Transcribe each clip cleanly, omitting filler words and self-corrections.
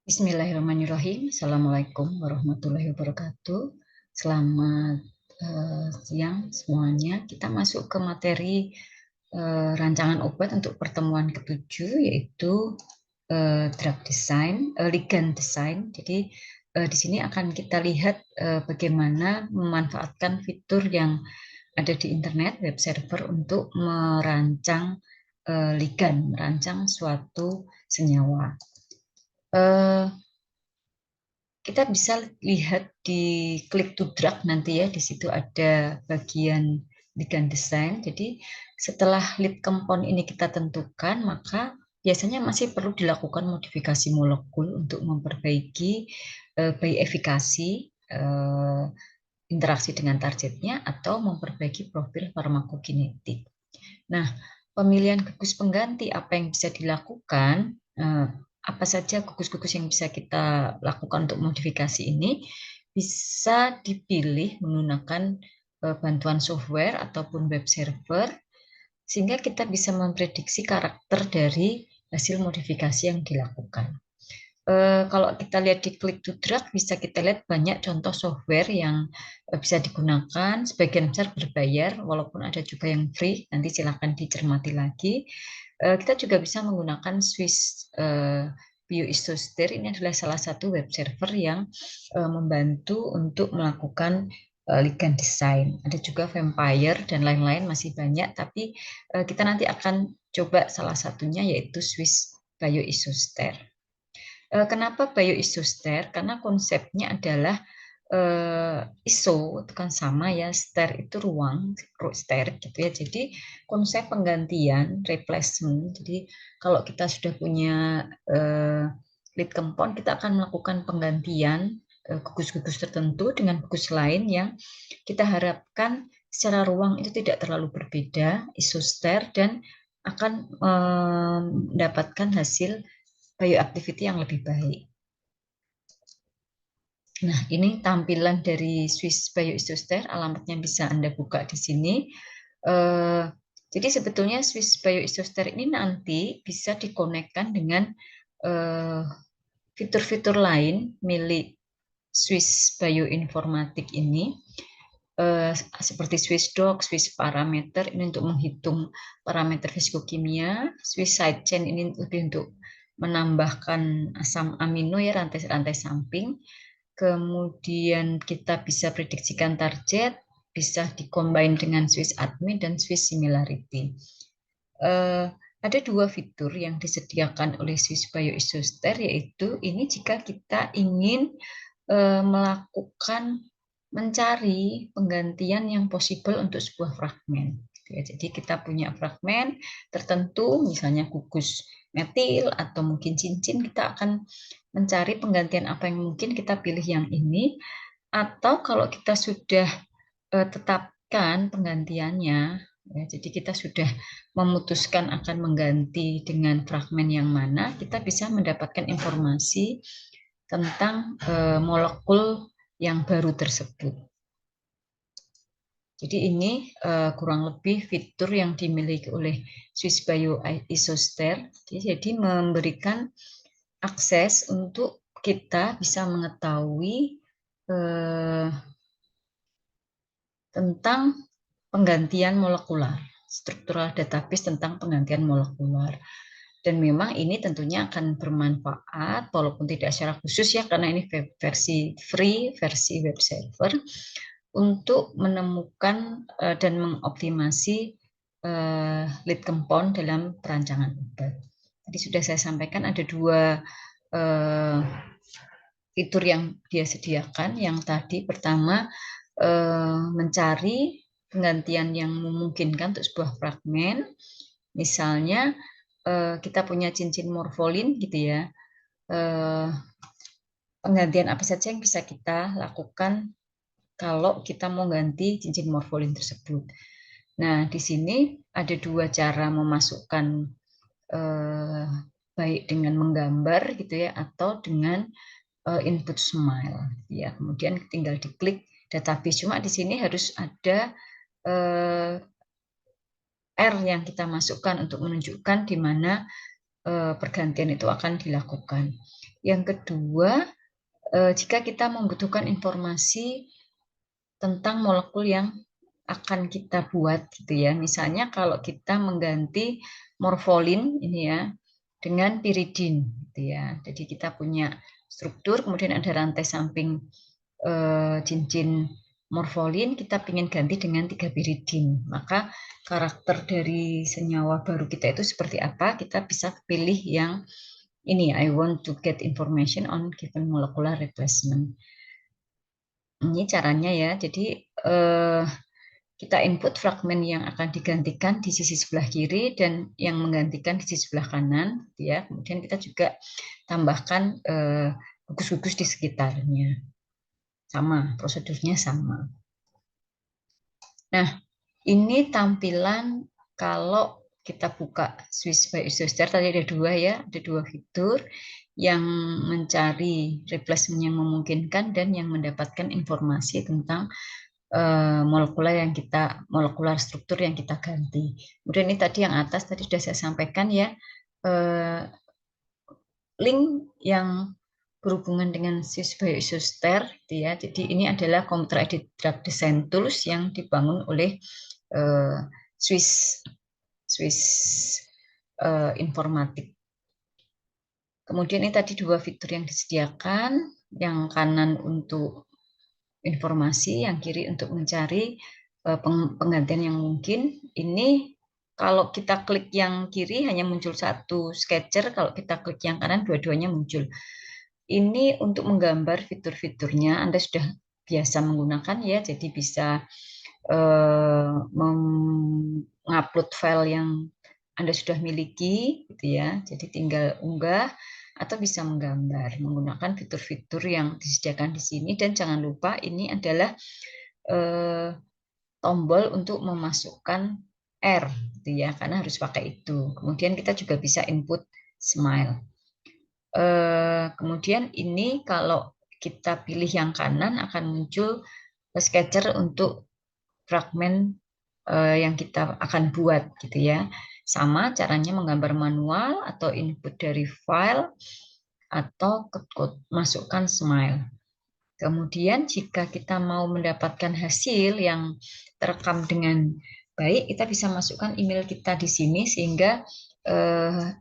Bismillahirrahmanirrahim. Assalamualaikum warahmatullahi wabarakatuh. Selamat siang semuanya. Kita masuk ke materi rancangan obat untuk pertemuan ketujuh, yaitu drug design, ligand design. Jadi di sini akan kita lihat bagaimana memanfaatkan fitur yang ada di internet, web server, untuk merancang ligand, merancang suatu senyawa. Kita bisa lihat di klik to drug nanti ya, di situ ada bagian ligand design. Jadi setelah lead compound ini kita tentukan, maka biasanya masih perlu dilakukan modifikasi molekul untuk memperbaiki baik efikasi interaksi dengan targetnya atau memperbaiki profil farmakokinetik. Nah, pemilihan gugus pengganti apa yang bisa dilakukan, apa saja gugus-gugus yang bisa kita lakukan untuk modifikasi ini, bisa dipilih menggunakan bantuan software ataupun web server, sehingga kita bisa memprediksi karakter dari hasil modifikasi yang dilakukan. Kalau kita lihat di Click to Drag, bisa kita lihat banyak contoh software yang bisa digunakan, sebagian besar berbayar, walaupun ada juga yang free, nanti silakan dicermati lagi. Kita juga bisa menggunakan Swiss Bioisoster, ini adalah salah satu web server yang membantu untuk melakukan ligand design. Ada juga Vampire dan lain-lain, masih banyak, tapi kita nanti akan coba salah satunya, yaitu Swiss Bioisoster. Kenapa bioisoster? Karena konsepnya adalah iso itu kan sama ya, ster itu ruang, ster gitu ya. Jadi konsep penggantian, replacement. Jadi kalau kita sudah punya lead compound, kita akan melakukan penggantian gugus-gugus tertentu dengan gugus lain yang kita harapkan secara ruang itu tidak terlalu berbeda, isoster, dan akan mendapatkan hasil bioactivity yang lebih baik. Nah, ini tampilan dari Swiss Bioisoster, alamatnya bisa Anda buka di sini. Jadi sebetulnya Swiss Bioisoster ini nanti bisa dikonekkan dengan fitur-fitur lain milik Swiss Bioinformatik ini, seperti Swiss Doc, Swiss Parameter ini untuk menghitung parameter fisikokimia, Swiss Sidechain ini lebih untuk menambahkan asam amino ya, rantai-rantai samping. Kemudian kita bisa prediksikan target, bisa dikombin dengan Swiss Admin dan Swiss Similarity. Ada dua fitur yang disediakan oleh Swiss Bioisoster, yaitu ini jika kita ingin melakukan mencari penggantian yang possible untuk sebuah fragmen. Jadi kita punya fragmen tertentu, misalnya gugus metil atau mungkin cincin, kita akan mencari penggantian apa yang mungkin, kita pilih yang ini. Atau kalau kita sudah tetapkan penggantiannya, ya, jadi kita sudah memutuskan akan mengganti dengan fragmen yang mana, kita bisa mendapatkan informasi tentang molekul yang baru tersebut. Jadi ini kurang lebih fitur yang dimiliki oleh Swiss Bioisoster. Jadi memberikan akses untuk kita bisa mengetahui tentang penggantian molekular, struktural database tentang penggantian molekular. Dan memang ini tentunya akan bermanfaat, walaupun tidak secara khusus ya, karena ini versi free, versi web server, untuk menemukan dan mengoptimasi lead compound dalam perancangan obat. Tadi sudah saya sampaikan ada dua fitur yang dia sediakan. Yang tadi pertama, mencari penggantian yang memungkinkan untuk sebuah fragmen. Misalnya kita punya cincin morfolin gitu ya. Penggantian apa saja yang bisa kita lakukan kalau kita mau ganti cincin morfolin tersebut. Nah, di sini ada dua cara memasukkan, baik dengan menggambar gitu ya, atau dengan input smile. Ya, kemudian tinggal diklik database. Cuma di sini harus ada R yang kita masukkan untuk menunjukkan di mana pergantian itu akan dilakukan. Yang kedua, jika kita membutuhkan informasi tentang molekul yang akan kita buat gitu ya. Misalnya kalau kita mengganti morfolin ini ya dengan piridin gitu ya. Jadi kita punya struktur, kemudian ada rantai samping cincin morfolin, kita ingin ganti dengan 3 piridin. Maka karakter dari senyawa baru kita itu seperti apa? Kita bisa pilih yang ini, I want to get information on given molecular replacement. Ini caranya ya. Jadi kita input fragmen yang akan digantikan di sisi sebelah kiri dan yang menggantikan di sisi sebelah kanan, ya. Kemudian kita juga tambahkan gugus-gugus di sekitarnya. Sama, prosedurnya sama. Nah, ini tampilan kalau kita buka Swiss Bioisoster, tadi ada dua ya, ada dua fitur yang mencari replacement yang memungkinkan dan yang mendapatkan informasi tentang molekular struktur yang kita ganti. Kemudian ini tadi yang atas tadi sudah saya sampaikan ya, link yang berhubungan dengan Swiss Bioisoster, gitu ya. Jadi ini adalah Computer Aided Drug Design Tools yang dibangun oleh Swiss Informatik. Kemudian ini tadi dua fitur yang disediakan, yang kanan untuk informasi, yang kiri untuk mencari penggantian yang mungkin. Ini kalau kita klik yang kiri hanya muncul satu sketcher, kalau kita klik yang kanan dua-duanya muncul. Ini untuk menggambar fitur-fiturnya, Anda sudah biasa menggunakan ya, jadi bisa mengupload file yang Anda sudah miliki, gitu ya. Jadi tinggal unggah atau bisa menggambar menggunakan fitur-fitur yang disediakan di sini. Dan jangan lupa ini adalah tombol untuk memasukkan R, gitu ya, karena harus pakai itu. Kemudian kita juga bisa input smile. Kemudian ini kalau kita pilih yang kanan akan muncul sketcher untuk fragmen yang kita akan buat gitu ya. Sama caranya menggambar manual atau input dari file atau masukkan smile. Kemudian jika kita mau mendapatkan hasil yang terekam dengan baik, kita bisa masukkan email kita di sini sehingga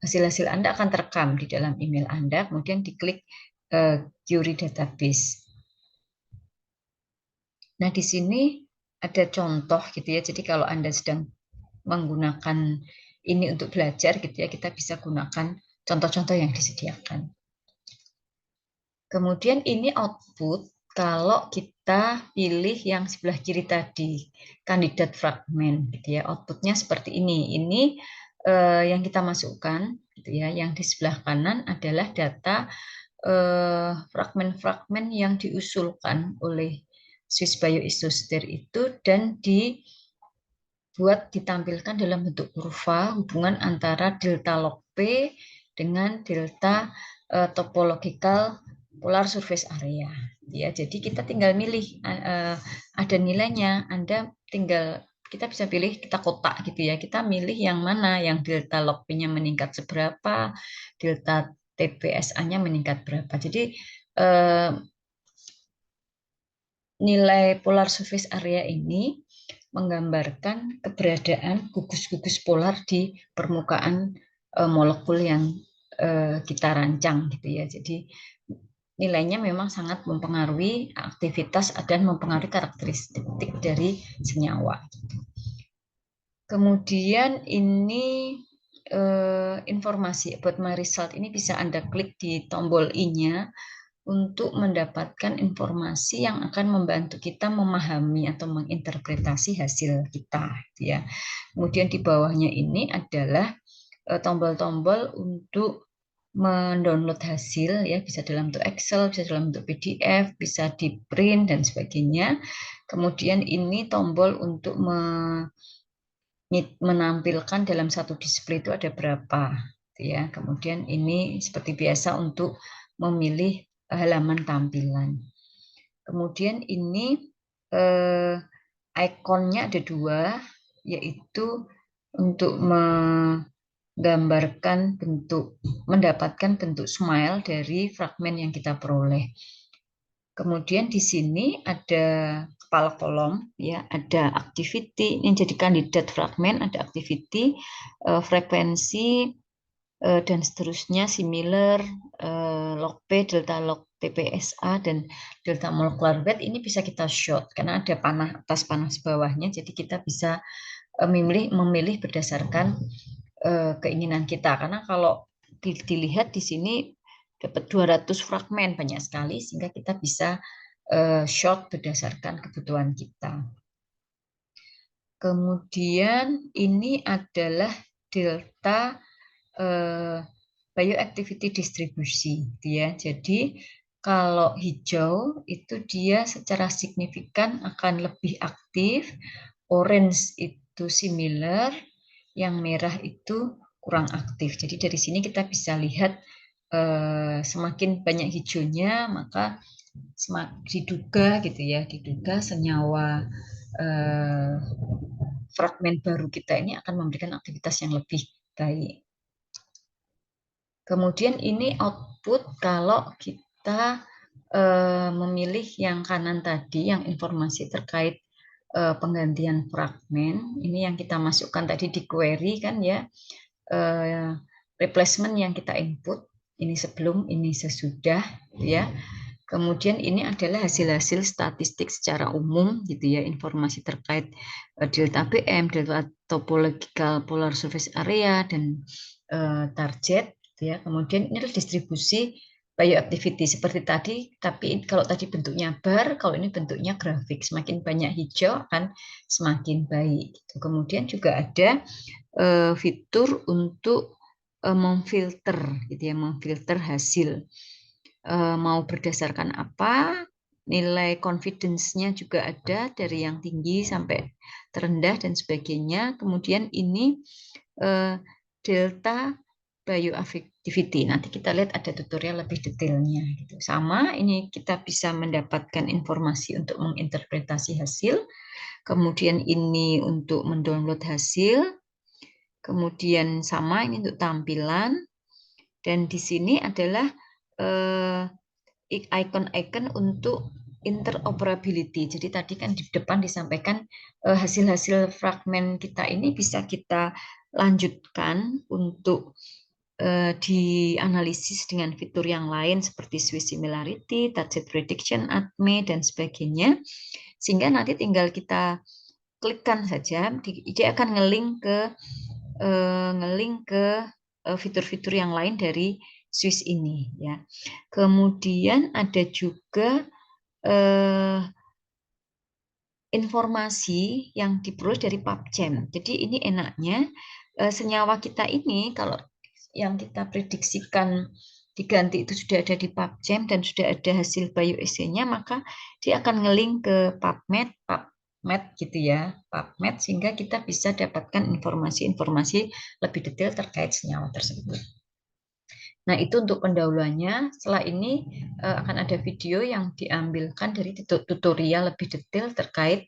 hasil-hasil Anda akan terekam di dalam email Anda, kemudian diklik query database. Nah, di sini ada contoh gitu ya. Jadi kalau Anda sedang menggunakan ini untuk belajar gitu ya, kita bisa gunakan contoh-contoh yang disediakan. Kemudian ini output kalau kita pilih yang sebelah kiri tadi, kandidat fragmen gitu ya. Outputnya seperti ini. Ini yang kita masukkan gitu ya. Yang di sebelah kanan adalah data fragmen-fragmen yang diusulkan oleh Swiss Bioisoster itu dan ditampilkan dalam bentuk kurva hubungan antara delta log P dengan delta topological polar surface area. Ya, jadi kita tinggal milih ada nilainya. Kita bisa pilih, kita kotak gitu ya. Kita milih yang mana, yang delta log P-nya meningkat seberapa, delta TPSA-nya meningkat berapa. Jadi nilai polar surface area ini menggambarkan keberadaan gugus-gugus polar di permukaan molekul yang kita rancang gitu ya. Jadi nilainya memang sangat mempengaruhi aktivitas dan mempengaruhi karakteristik dari senyawa. Kemudian ini informasi about my result ini bisa Anda klik di tombol i-nya untuk mendapatkan informasi yang akan membantu kita memahami atau menginterpretasi hasil kita, ya. Kemudian di bawahnya ini adalah tombol-tombol untuk mendownload hasil, ya, bisa dalam bentuk Excel, bisa dalam bentuk PDF, bisa di print dan sebagainya. Kemudian ini tombol untuk menampilkan dalam satu display itu ada berapa, ya. Kemudian ini seperti biasa untuk memilih halaman tampilan. Kemudian ini ikonnya ada dua, yaitu untuk menggambarkan mendapatkan bentuk smile dari fragmen yang kita peroleh. Kemudian di sini ada kepala kolom, ya, ada activity, ini jadi kandidat fragmen, ada activity, frekuensi, dan seterusnya, similar, log P, delta log TPSA, dan delta molecular weight. Ini bisa kita short karena ada panah atas panah bawahnya, jadi kita bisa memilih berdasarkan keinginan kita. Karena kalau dilihat di sini dapat 200 fragmen, banyak sekali, sehingga kita bisa short berdasarkan kebutuhan kita. Kemudian ini adalah delta bioactivity distribusi, ya. Jadi kalau hijau itu dia secara signifikan akan lebih aktif, orange itu similar, yang merah itu kurang aktif. Jadi dari sini kita bisa lihat semakin banyak hijaunya, maka diduga gitu ya, diduga senyawa fragmen baru kita ini akan memberikan aktivitas yang lebih baik. Kemudian ini output kalau kita memilih yang kanan tadi, yang informasi terkait penggantian fragmen. Ini yang kita masukkan tadi di query kan ya, replacement yang kita input, ini sebelum, ini sesudah, ya. Kemudian ini adalah hasil-hasil statistik secara umum gitu ya, informasi terkait delta PM, delta topological polar surface area, dan target gitu ya. Kemudian ini adalah distribusi bioactivity seperti tadi, tapi kalau tadi bentuknya bar, kalau ini bentuknya grafik. Semakin banyak hijau akan semakin baik gitu. Kemudian juga ada fitur untuk memfilter gitu ya, memfilter hasil. Mau berdasarkan apa, nilai confidence-nya juga ada dari yang tinggi sampai terendah dan sebagainya. Kemudian ini delta bioactivity. Nanti kita lihat ada tutorial lebih detailnya gitu. Sama, ini kita bisa mendapatkan informasi untuk menginterpretasi hasil. Kemudian ini untuk mendownload hasil. Kemudian sama, ini untuk tampilan. Dan di sini adalah icon-icon untuk interoperability. Jadi tadi kan di depan disampaikan hasil-hasil fragmen kita ini bisa kita lanjutkan untuk dianalisis dengan fitur yang lain seperti Swiss similarity, target prediction, ATME, dan sebagainya. Sehingga nanti tinggal kita klikkan saja, dia akan ngelink ke fitur-fitur yang lain dari Swiss ini ya. Kemudian ada juga informasi yang diperoleh dari PubChem. Jadi ini enaknya senyawa kita ini kalau yang kita prediksikan diganti itu sudah ada di PubChem dan sudah ada hasil bioassay-nya, maka dia akan ngelink ke PubMed gitu ya, PubMed, sehingga kita bisa dapatkan informasi-informasi lebih detail terkait senyawa tersebut. Nah, itu untuk pendahuluannya. Setelah ini akan ada video yang diambilkan dari tutorial lebih detail terkait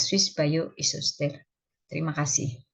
Swiss Bioisoster. Terima kasih.